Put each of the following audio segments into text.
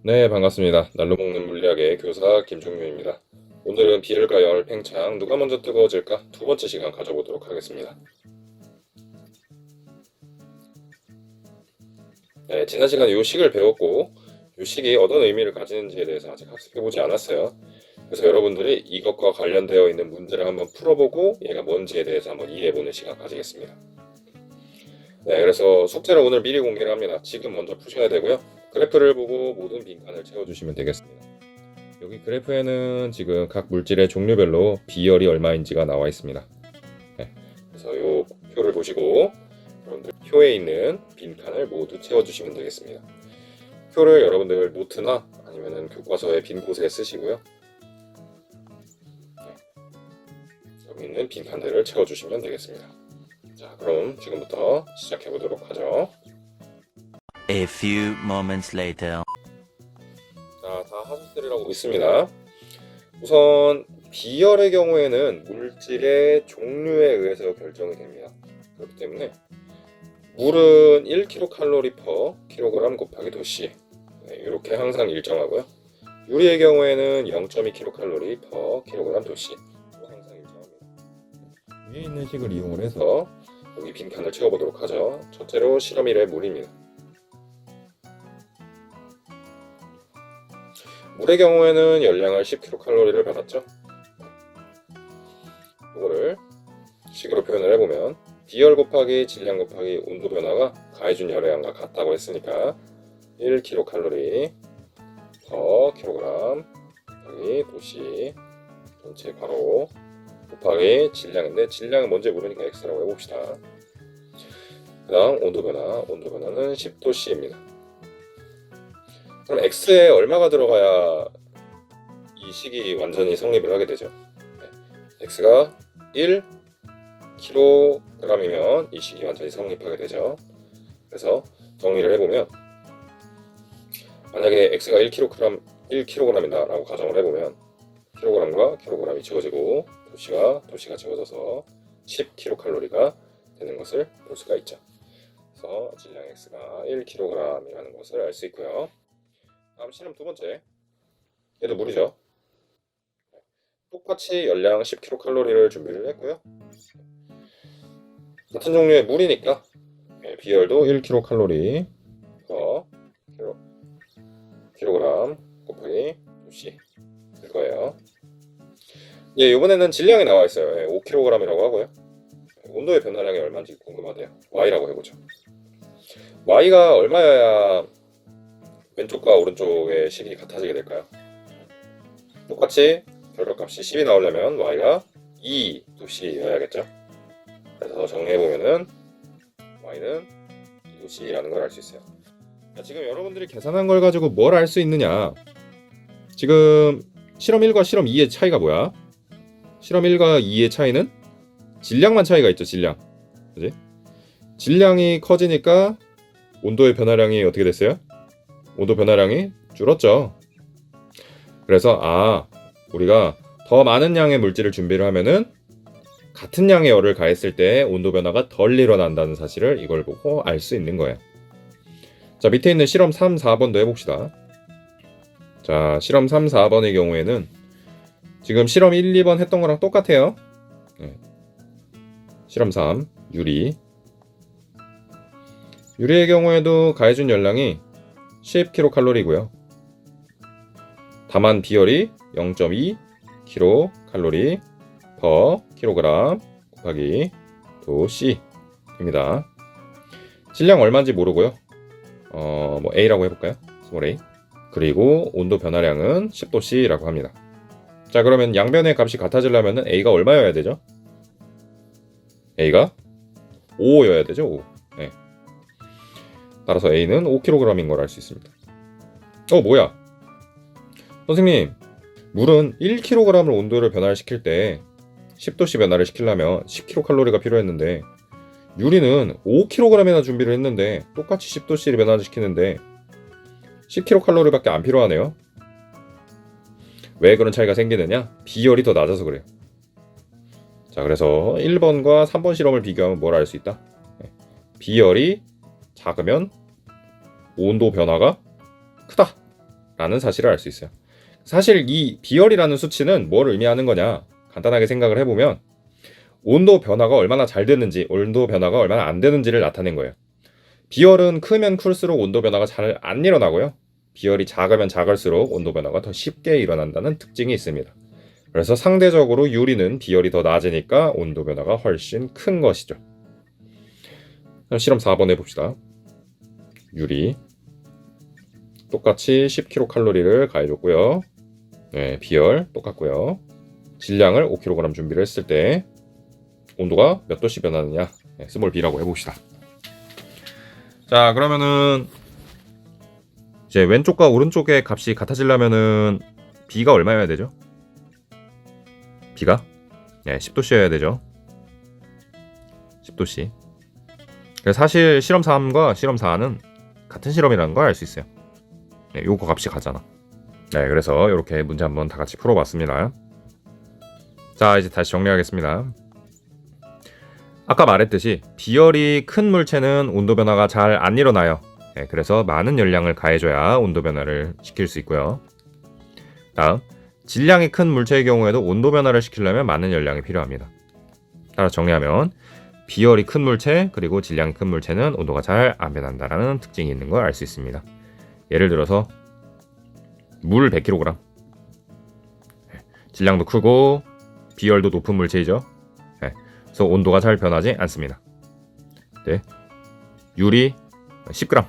네, 반갑습니다. 날로 먹는 물리학의 교사 김종윤입니다. 오늘은 비열과 열, 팽창, 누가 먼저 뜨거워질까? 두 번째 시간 가져보도록 하겠습니다. 네, 지난 시간에 요 식을 배웠고, 요 식이 어떤 의미를 가지는지에 대해서 아직 학습해보지 않았어요. 그래서 여러분들이 이것과 관련되어 있는 문제를 한번 풀어보고 얘가 뭔지에 대해서 한번 이해해보는 시간 가지겠습니다. 네, 그래서 숙제를 오늘 미리 공개를 합니다. 지금 먼저 푸셔야 되고요. 그래프를 보고 모든 빈칸을 채워주시면 되겠습니다. 여기 그래프에는 지금 각 물질의 종류별로 비열이 얼마인지가 나와 있습니다. 네, 그래서 이 표를 보시고 여러분들 표에 있는 빈칸을 모두 채워주시면 되겠습니다. 표를 여러분들 노트나 아니면 교과서의 빈 곳에 쓰시고요. 네, 여기 있는 빈칸들을 채워주시면 되겠습니다. 자, 그럼 지금부터 시작해 보도록 하죠. A few moments later. 자, 다 하셨으리라고 믿습니다. 우선 비열의 경우에는 물질의 종류에 의해서 결정이 됩니다. 그렇기 때문에 물은 1kcal per kg 곱하기 도씨, 네, 이렇게 항상 일정하고요. 유리의 경우에는 0.2kcal per kg 도씨, 항상 일정합니다. 위에 있는 식을 이용을 해서 여기 빈칸을 채워보도록 하죠. 첫째로 실험 1의 물입니다. 물의 경우에는 열량을 10kcal를 받았죠. 이거를 식으로 표현을 해보면 비열 곱하기 질량 곱하기 온도 변화가 가해준 열량과 같다고 했으니까 1kcal per kg 곱하기 도씨 전체 바로 곱하기 질량인데 질량은 뭔지 모르니까 x라고 해봅시다. 그 다음 온도 변화는 10도씨입니다. 그럼 x에 얼마가 들어가야 이 식이 완전히 성립을 하게 되죠? 네. x가 1kg이면 이 식이 완전히 성립하게 되죠. 그래서 정리를 해보면 만약에 x가 1kg이다 라고 가정을 해보면 kg과 kg이 지워지고 도시가 지워져서 10kcal가 되는 것을 볼 수가 있죠. 그래서 질량 x가 1kg이라는 것을 알 수 있고요. 다음 실험 두 번째, 얘도 물이죠. 똑같이 열량 10kcal를 준비를 했고요. 같은 종류의 물이니까 비열도 1kcal kg 곱하기 도씨 될 거예요. 예, 이번에는 질량이 나와 있어요. 5kg이라고 하고요. 온도의 변화량이 얼마인지 궁금하대요. y라고 해보죠. y가 얼마여야 왼쪽과 오른쪽의 식이 같아지게 될까요? 똑같이 결과값이 10이 나오려면 y가 2도씨여야겠죠. 그래서 정리해보면은 y는 2도씨라는 걸 알 수 있어요. 자, 지금 여러분들이 계산한 걸 가지고 뭘 알 수 있느냐? 지금 실험 1과 실험 2의 차이가 뭐야? 실험 1과 2의 차이는 질량만 차이가 있죠. 질량. 그지? 질량이 커지니까 온도의 변화량이 어떻게 됐어요? 온도 변화량이 줄었죠. 그래서 우리가 더 많은 양의 물질을 준비를 하면은 같은 양의 열을 가했을 때 온도 변화가 덜 일어난다는 사실을 이걸 보고 알 수 있는 거예요. 자, 밑에 있는 실험 3, 4번도 해봅시다. 자, 실험 3, 4번의 경우에는 지금 실험 1, 2번 했던 거랑 똑같아요. 네. 실험 3, 유리의 경우에도 가해준 열량이 10kcal이고요. 다만 비열이 0.2kcal per kg 곱하기 도씨입니다. 질량 얼마인지 모르고요. A라고 해볼까요? 스몰 a. 그리고 온도 변화량은 10도씨라고 합니다. 자, 그러면 양변의 값이 같아지려면 A가 얼마여야 되죠? A가 5여야 되죠. 5. 네. 따라서 A는 5kg인 걸 알 수 있습니다. 뭐야? 선생님, 물은 1kg을 온도를 변화시킬 때 10도씨 변화를 시키려면 10kcal가 필요했는데 유리는 5kg이나 준비를 했는데 똑같이 10도씨를 변화시키는데 10kcal밖에 안 필요하네요. 왜 그런 차이가 생기느냐? 비열이 더 낮아서 그래요. 자, 그래서 1번과 3번 실험을 비교하면 뭘 알 수 있다? 비열이 작으면 온도 변화가 크다 라는 사실을 알 수 있어요. 사실 이 비열이라는 수치는 뭘 의미하는 거냐, 간단하게 생각을 해보면 온도 변화가 얼마나 잘 되는지, 온도 변화가 얼마나 안 되는지를 나타낸 거예요. 비열은 크면 클수록 온도 변화가 잘 안 일어나고요, 비열이 작으면 작을수록 온도 변화가 더 쉽게 일어난다는 특징이 있습니다. 그래서 상대적으로 유리는 비열이 더 낮으니까 온도 변화가 훨씬 큰 것이죠. 실험 4번 해봅시다. 유리 똑같이 10kcal를 가해줬고요. 네, 비열 똑같고요. 질량을 5kg 준비를 했을 때 온도가 몇 도씩 변하느냐, 네, 스몰 b라고 해봅시다. 자, 그러면은 이제 왼쪽과 오른쪽의 값이 같아지려면은 b가 얼마여야 되죠? b가 10도씨여야 되죠. 10도씨. 사실 실험 3과 실험 4는 같은 실험이라는 걸 알 수 있어요. 네, 요거 값이 같잖아. 네, 그래서 이렇게 문제 한번 다 같이 풀어봤습니다. 자, 이제 다시 정리하겠습니다. 아까 말했듯이 비열이 큰 물체는 온도 변화가 잘 안 일어나요. 네, 그래서 많은 열량을 가해줘야 온도 변화를 시킬 수 있고요. 다음, 질량이 큰 물체의 경우에도 온도 변화를 시키려면 많은 열량이 필요합니다. 따라 정리하면 비열이 큰 물체 그리고 질량이 큰 물체는 온도가 잘 안 변한다라는 특징이 있는 걸 알 수 있습니다. 예를 들어서 물 100kg, 질량도 크고 비열도 높은 물체이죠. 그래서 온도가 잘 변하지 않습니다. 네. 유리 10g,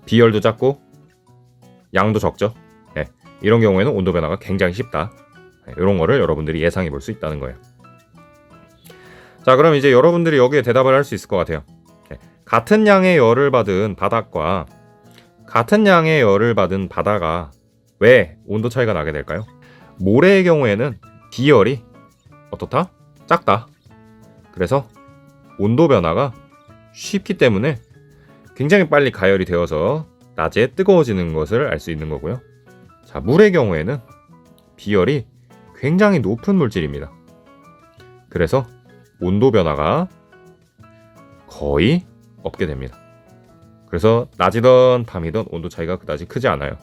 비열도 작고 양도 적죠. 이런 경우에는 온도 변화가 굉장히 쉽다. 이런 거를 여러분들이 예상해 볼 수 있다는 거예요. 자, 그럼 이제 여러분들이 여기에 대답을 할 수 있을 것 같아요. 같은 양의 열을 받은 바닥과 같은 양의 열을 받은 바다가 왜 온도 차이가 나게 될까요? 모래의 경우에는 비열이 어떻다? 작다. 그래서 온도 변화가 쉽기 때문에 굉장히 빨리 가열이 되어서 낮에 뜨거워지는 것을 알 수 있는 거고요. 자, 물의 경우에는 비열이 굉장히 높은 물질입니다. 그래서 온도 변화가 거의 없게 됩니다. 그래서 낮이든 밤이든 온도 차이가 그다지 크지 않아요.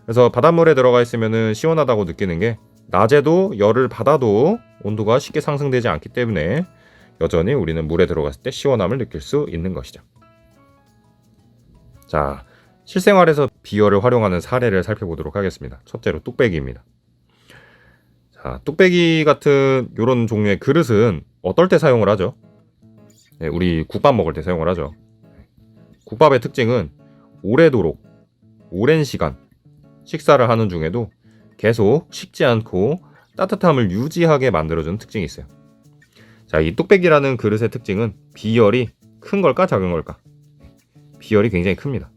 그래서 바닷물에 들어가 있으면 시원하다고 느끼는 게 낮에도 열을 받아도 온도가 쉽게 상승되지 않기 때문에 여전히 우리는 물에 들어갔을 때 시원함을 느낄 수 있는 것이죠. 자, 실생활에서 비열을 활용하는 사례를 살펴보도록 하겠습니다. 첫째로 뚝배기입니다. 자, 뚝배기 같은 이런 종류의 그릇은 어떨 때 사용을 하죠? 네, 우리 국밥 먹을 때 사용을 하죠. 국밥의 특징은 오래도록 오랜 시간 식사를 하는 중에도 계속 식지 않고 따뜻함을 유지하게 만들어주는 특징이 있어요. 자, 이 뚝배기라는 그릇의 특징은 비열이 큰 걸까 작은 걸까? 비열이 굉장히 큽니다.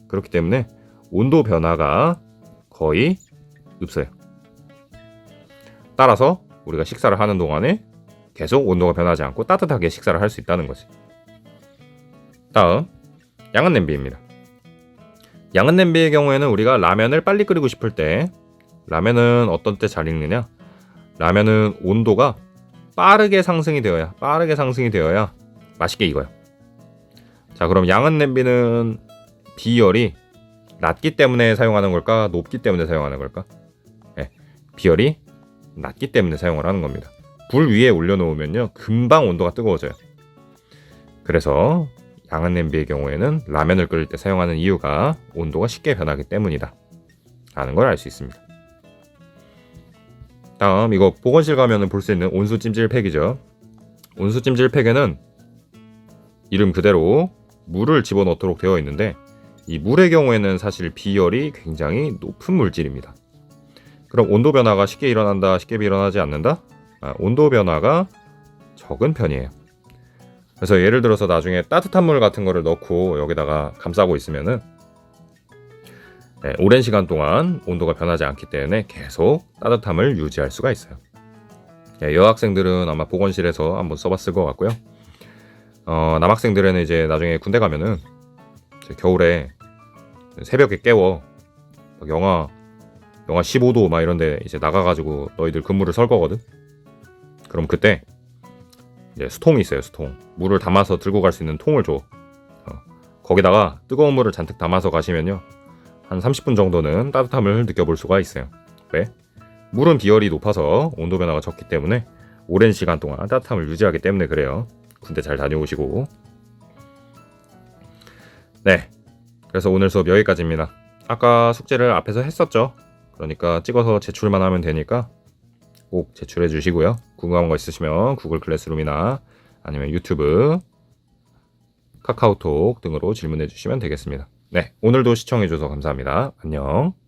그렇기 때문에 온도 변화가 거의 없어요. 따라서 우리가 식사를 하는 동안에 계속 온도가 변하지 않고 따뜻하게 식사를 할 수 있다는 거지. 다음, 양은 냄비입니다. 양은 냄비의 경우에는 우리가 라면을 빨리 끓이고 싶을 때, 라면은 어떤 때 잘 익느냐? 라면은 온도가 빠르게 상승이 되어야 맛있게 익어요. 자, 그럼 양은 냄비는 비열이 낮기 때문에 사용하는 걸까? 높기 때문에 사용하는 걸까? 비열이 낮기 때문에 사용을 하는 겁니다. 불 위에 올려놓으면요, 금방 온도가 뜨거워져요. 그래서 양은 냄비의 경우에는 라면을 끓일 때 사용하는 이유가 온도가 쉽게 변하기 때문이다 라는 걸 알 수 있습니다. 다음, 이거 보건실 가면 볼 수 있는 온수 찜질팩이죠. 온수 찜질팩에는 이름 그대로 물을 집어넣도록 되어 있는데, 이 물의 경우에는 사실 비열이 굉장히 높은 물질입니다. 그럼 온도 변화가 쉽게 일어난다, 쉽게 일어나지 않는다? 온도 변화가 적은 편이에요. 그래서 예를 들어서 나중에 따뜻한 물 같은 거를 넣고 여기다가 감싸고 있으면은 오랜 시간 동안 온도가 변하지 않기 때문에 계속 따뜻함을 유지할 수가 있어요. 여학생들은 아마 보건실에서 한번 써봤을 것 같고요. 남학생들은 이제 나중에 군대 가면은 이제 겨울에 새벽에 깨워 영하 15도 막 이런데 이제 나가가지고 너희들 근무를 설 거거든. 그럼 그때 이제 수통이 있어요. 수통. 물을 담아서 들고 갈 수 있는 통을 줘. 거기다가 뜨거운 물을 잔뜩 담아서 가시면요. 한 30분 정도는 따뜻함을 느껴볼 수가 있어요. 왜? 물은 비열이 높아서 온도 변화가 적기 때문에 오랜 시간 동안 따뜻함을 유지하기 때문에 그래요. 군대 잘 다녀오시고. 네. 그래서 오늘 수업 여기까지입니다. 아까 숙제를 앞에서 했었죠. 그러니까 찍어서 제출만 하면 되니까 꼭 제출해 주시고요. 궁금한 거 있으시면 구글 클래스룸이나 아니면 유튜브, 카카오톡 등으로 질문해 주시면 되겠습니다. 네, 오늘도 시청해 주셔서 감사합니다. 안녕.